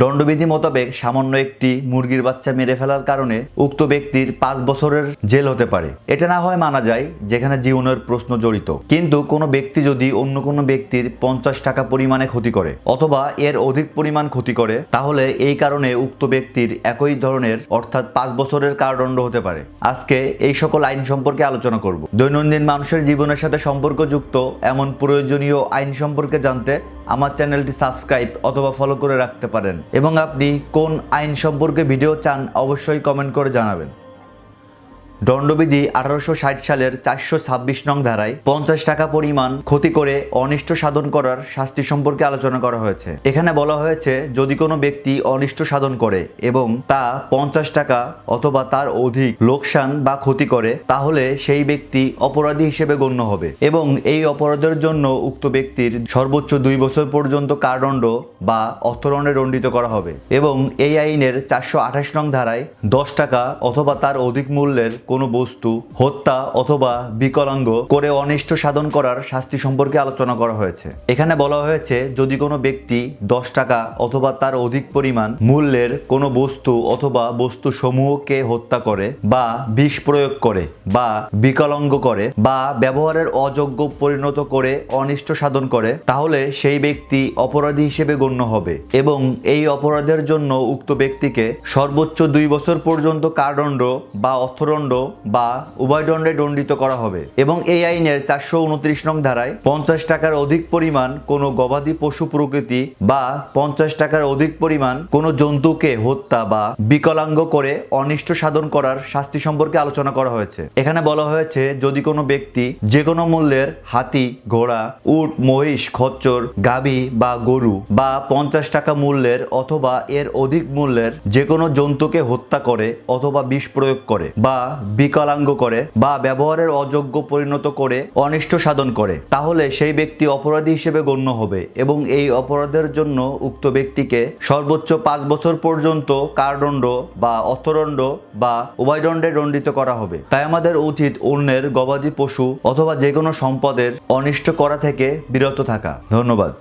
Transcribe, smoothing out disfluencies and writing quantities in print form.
দণ্ডবিধি মোতাবেক সামান্য একটি মুরগির বাচ্চা মেরে ফেলার কারণে উক্ত ব্যক্তির 5 বছরের জেল হতে পারে। এটা না হয় মানা যায় যেখানে জীবনের প্রশ্ন জড়িত, কিন্তু কোনো ব্যক্তি যদি অন্য কোনো ব্যক্তির 50 টাকা পরিমাণে ক্ষতি করে অথবা এর অধিক পরিমাণ ক্ষতি করে, তাহলে এই কারণে উক্ত ব্যক্তির একই ধরনের অর্থাৎ 5 বছরের কারাদণ্ড হতে পারে। আজকে এই সকল আইন সম্পর্কে আলোচনা করব। দৈনন্দিন মানুষের জীবনের সাথে সম্পর্কযুক্ত এমন প্রয়োজনীয় আইন সম্পর্কে জানতে আমার চ্যানেলটি সাবস্ক্রাইব অথবা ফলো করে রাখতে পারেন, এবং আপনি কোন আইন সম্পর্কে ভিডিও চান অবশ্যই কমেন্ট করে জানাবেন। দণ্ডবিধি 1860 সালের 426 নং ধারায় 50 টাকা পরিমাণ ক্ষতি করে অনিষ্ট সাধন করার শাস্তি সম্পর্কে আলোচনা করা হয়েছে। এখানে বলা হয়েছে যদি কোনো ব্যক্তি অনিষ্ট সাধন করে এবং তা 50 টাকা অথবা তার অধিক লোকসান বা ক্ষতি করে, তাহলে সেই ব্যক্তি অপরাধী হিসেবে গণ্য হবে এবং এই অপরাধের জন্য উক্ত ব্যক্তির সর্বোচ্চ 2 বছর পর্যন্ত কারাদণ্ড বা অর্থদণ্ডে দণ্ডিত করা হবে। এবং এই আইনের 428 নং ধারায় 10 টাকা অথবা তার অধিক মূল্যের কোনো বস্তু হত্যা অথবা বিকলাঙ্গ করে অনিষ্ট সাধন করার শাস্তি সম্পর্কে আলোচনা করা হয়েছে। এখানে বলা হয়েছে যদি কোনো ব্যক্তি 10 টাকা অথবা তার অধিক পরিমাণ মূল্যের কোনো বস্তু অথবা বস্তু সমূহকে হত্যা করে বা বিষ প্রয়োগ করে বা বিকলাঙ্গ করে বা ব্যবহারের অযোগ্য পরিণত করে অনিষ্ট সাধন করে, তাহলে সেই ব্যক্তি অপরাধী হিসেবে গণ্য হবে এবং এই অপরাধের জন্য উক্ত ব্যক্তিকে সর্বোচ্চ 2 বছর পর্যন্ত কারাদণ্ড বা অর্থদণ্ড বা উভয় দণ্ডে দণ্ডিত করা হবে। এবং এই আইনের 429 নং ধারায় 50 টাকার অধিক পরিমাণ কোনো গবাদি পশু প্রকৃতি বা 50 টাকার অধিক পরিমাণ কোনো জন্তুকে হত্যা বা বিকলাঙ্গ করে অনিষ্ট সাধন করার শাস্তি সম্পর্কে আলোচনা করা হয়েছে। এখানে বলা হয়েছে যদি কোনো ব্যক্তি যে কোনো মূল্যের হাতি, ঘোড়া, উট, মহিষ, খচ্চর, গাভী বা গরু বা 50 টাকা মূল্যের অথবা এর অধিক মূল্যের যে কোনো জন্তুকে হত্যা করে অথবা বিষ প্রয়োগ করে বা বিকলাঙ্গ করে বা ব্যবহারের অযোগ্য পরিণত করে অনিষ্ট সাধন করে, তাহলে সেই ব্যক্তি অপরাধী হিসেবে গণ্য হবে এবং এই অপরাধের জন্য উক্ত ব্যক্তিকে সর্বোচ্চ 5 বছর পর্যন্ত কারাদণ্ড বা অর্থদণ্ড বা উভয় দণ্ডে দণ্ডিত করা হবে। তাই আমাদের উচিত অন্যের গবাদি পশু অথবা যে কোনো সম্পদের অনিষ্ট করা থেকে বিরত থাকা। ধন্যবাদ।